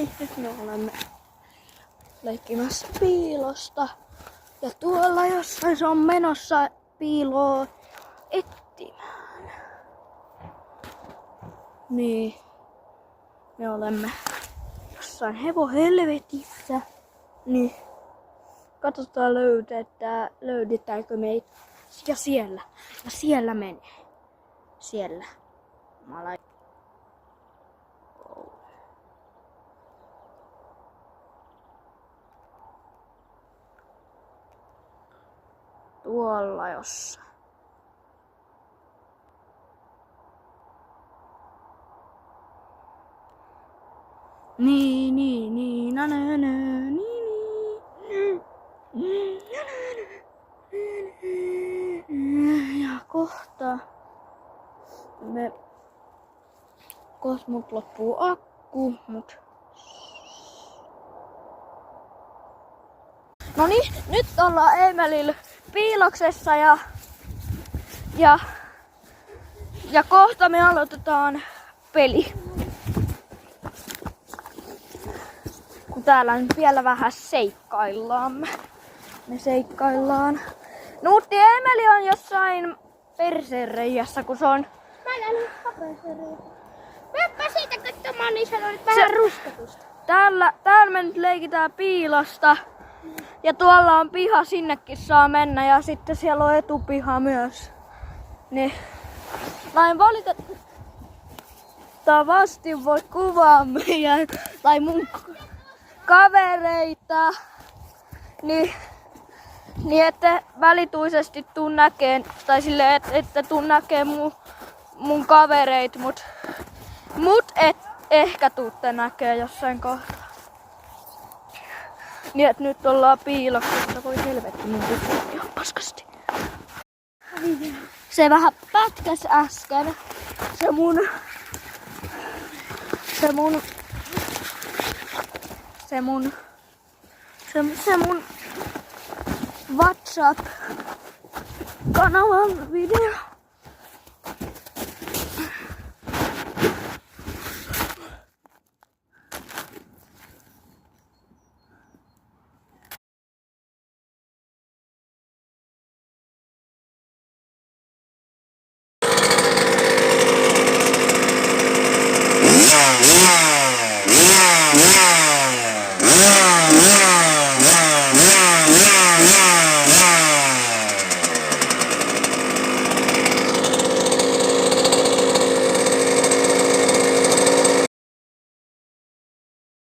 niin, nyt me olemme leikkimässä piilosta. Ja tuolla jossain se on menossa piiloa etsimään. Niin, me olemme jossain hevohelvetissä. Niin, katsotaan löydetäänkö meitä. Ja siellä menee. Siellä. Tuolla jossain. Niin, ja kohta mut loppuu akku, mut no niin, nyt ollaan Emelillä piiloksessa ja kohta me aloitetaan peli. Kun täällä nyt vielä vähän seikkaillaan. Me seikkaillaan. Nuutti Emeli on jossain persereijässä, kun se on... Mä en ole persereijässä. Meppä siitä katsomaan, niin sanoit vähän ruskatusta. Täällä me nyt leikitään piilosta. Ja tuolla on piha, sinnekin saa mennä. Ja sitten siellä on etupiha myös. Niin. Mä en valitettavasti voi kuvaa meidän tai mun kavereita. Niin ette välituisesti tuu näkeen, tai silleen, ette tuu näkee mun kavereit, mut et ehkä tuutte näkee jossain kohtaa. Niin et nyt ollaan piiloksessa, voi helvetti, mun pitää ihan paskasti. Se vähän pätkäs äsken, se mun WhatsApp-kanavan video. Yeah.